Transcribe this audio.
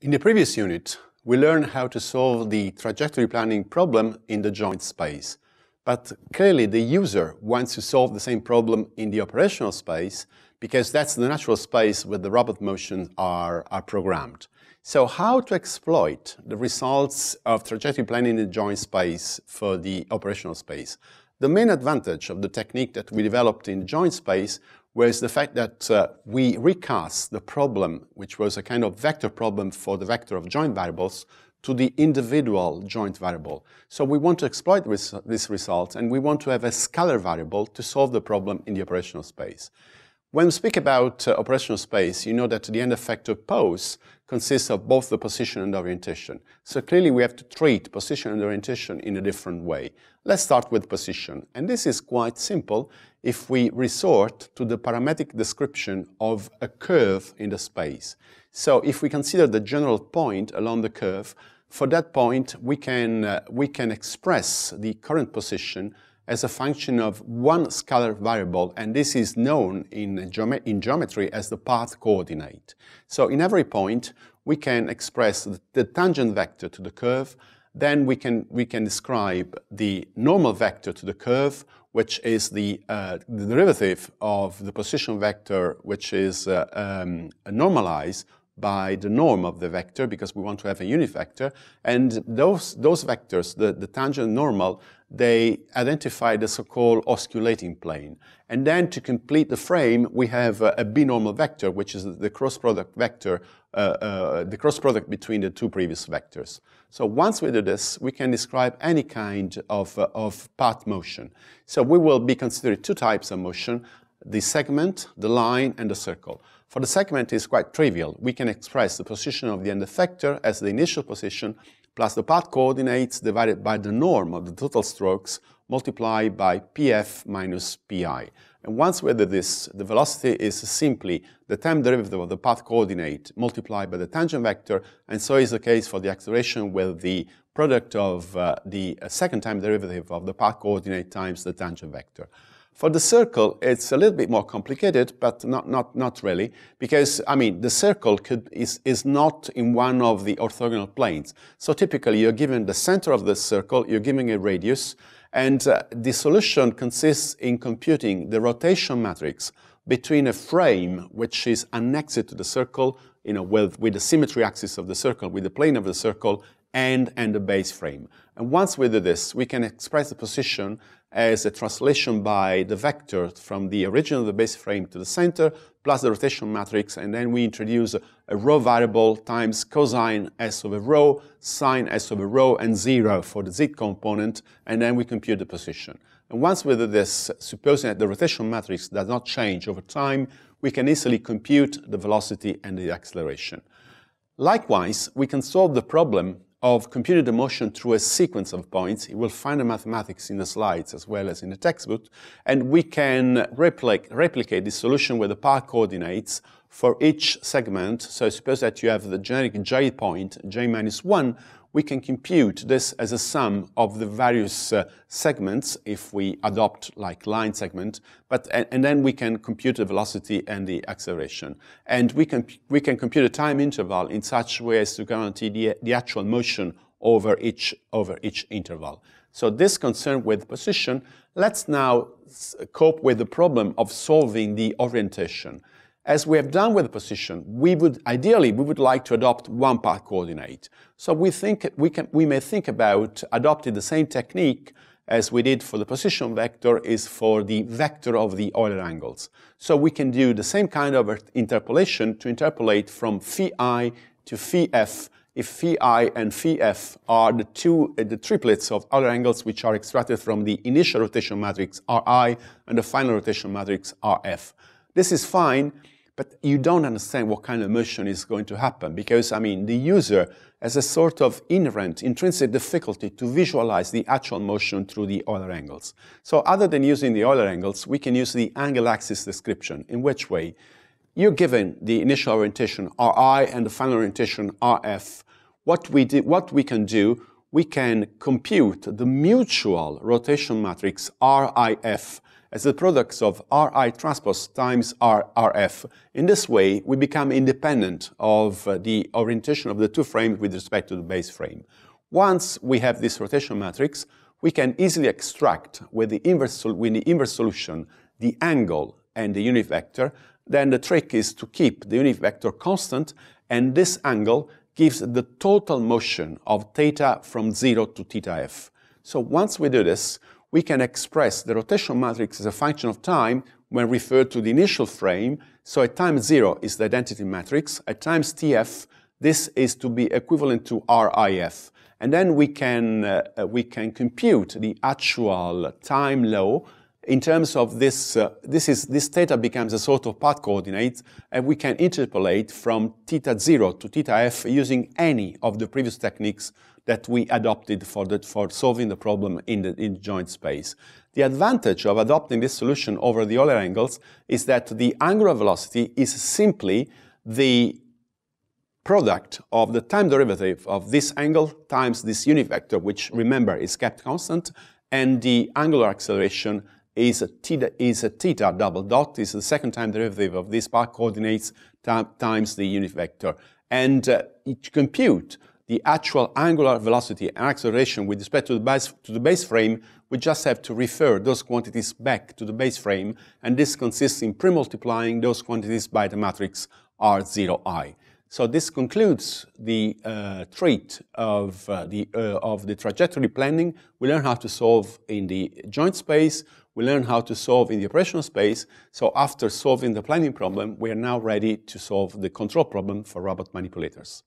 In the previous unit, we learned how to solve the trajectory planning problem in the joint space. But clearly the user wants to solve the same problem in the operational space because that's the natural space where the robot motions are programmed. So how to exploit the results of trajectory planning in the joint space for the operational space? The main advantage of the technique that we developed in joint space was the fact that we recast the problem, which was a kind of vector problem for the vector of joint variables, to the individual joint variable. So we want to exploit this result, and we want to have a scalar variable to solve the problem in the operational space. When we speak about operational space, you know that the end effector pose consists of both the position and orientation. So clearly we have to treat position and orientation in a different way. Let's start with position. And this is quite simple if we resort to the parametric description of a curve in the space. So if we consider the general point along the curve, for that point we can express the current position as a function of one scalar variable, and this is known in geometry as the path coordinate. So in every point we can express the tangent vector to the curve, then we can describe the normal vector to the curve, which is the derivative of the position vector, which is normalized by the norm of the vector, because we want to have a unit vector. And those vectors, the tangent normal, they identify the so-called osculating plane. And then to complete the frame, we have a binormal vector, which is the cross product vector, the cross product between the two previous vectors. So once we do this, we can describe any kind of path motion. So we will be considering two types of motion: the segment, the line, and the circle. For the segment, it's quite trivial. We can express the position of the end effector as the initial position plus the path coordinates divided by the norm of the total strokes multiplied by pf minus pi. And once we do this, the velocity is simply the time derivative of the path coordinate multiplied by the tangent vector, and so is the case for the acceleration with the product of the second time derivative of the path coordinate times the tangent vector. For the circle, it's a little bit more complicated, but not really, because, I mean, the circle is not in one of the orthogonal planes. So typically, you're given the center of the circle, you're given a radius, and the solution consists in computing the rotation matrix between a frame which is annexed to the circle, you know, with the symmetry axis of the circle, with the plane of the circle, and the base frame. And once we do this, we can express the position as a translation by the vector from the origin of the base frame to the center, plus the rotation matrix, and then we introduce a rho variable times cosine s over rho, sine s over rho, and 0 for the z component, and then we compute the position. And once we do this, supposing that the rotation matrix does not change over time, we can easily compute the velocity and the acceleration. Likewise, we can solve the problem of computing the motion through a sequence of points. You will find the mathematics in the slides as well as in the textbook, and we can replicate this solution with the path coordinates for each segment. So suppose that you have the generic j point, j minus 1, we can compute this as a sum of the various segments if we adopt like line segment, and then we can compute the velocity and the acceleration. And we can compute a time interval in such a way as to guarantee the actual motion over each interval. So this concerned with position. Let's now cope with the problem of solving the orientation. As we have done with the position, ideally we would like to adopt one path coordinate. So we may think about adopting the same technique as we did for the position vector is for the vector of the Euler angles. So we can do the same kind of interpolation to interpolate from phi I to phi f, if phi I and phi f are the triplets of Euler angles which are extracted from the initial rotation matrix Ri and the final rotation matrix Rf. This is fine, but you don't understand what kind of motion is going to happen because, I mean, the user has a sort of inherent, intrinsic difficulty to visualize the actual motion through the Euler angles. So other than using the Euler angles, we can use the angle axis description. In which way? You're given the initial orientation Ri and the final orientation Rf. What we can do, we can compute the mutual rotation matrix Rif as the products of Ri transpose times Rf. In this way, we become independent of the orientation of the two frames with respect to the base frame. Once we have this rotation matrix, we can easily extract with the inverse solution the angle and the unit vector. Then the trick is to keep the unit vector constant, and this angle gives the total motion of theta from 0 to theta f. So once we do this, we can express the rotation matrix as a function of time when referred to the initial frame. So at time 0 is the identity matrix. At times tf, this is to be equivalent to RIF. And then we can compute the actual time law in terms of this. This theta becomes a sort of path coordinate, and we can interpolate from theta 0 to theta f using any of the previous techniques that we adopted for solving the problem in the joint space. The advantage of adopting this solution over the Euler angles is that the angular velocity is simply the product of the time derivative of this angle times this unit vector, which, remember, is kept constant, and the angular acceleration is a theta double dot, is the second time derivative of these path coordinates times the unit vector. And to compute the actual angular velocity and acceleration with respect to the base frame, we just have to refer those quantities back to the base frame, and this consists in pre-multiplying those quantities by the matrix R0I. So this concludes the trait of the trajectory planning. We learn how to solve in the joint space. We learn how to solve in the operational space. So after solving the planning problem, we are now ready to solve the control problem for robot manipulators.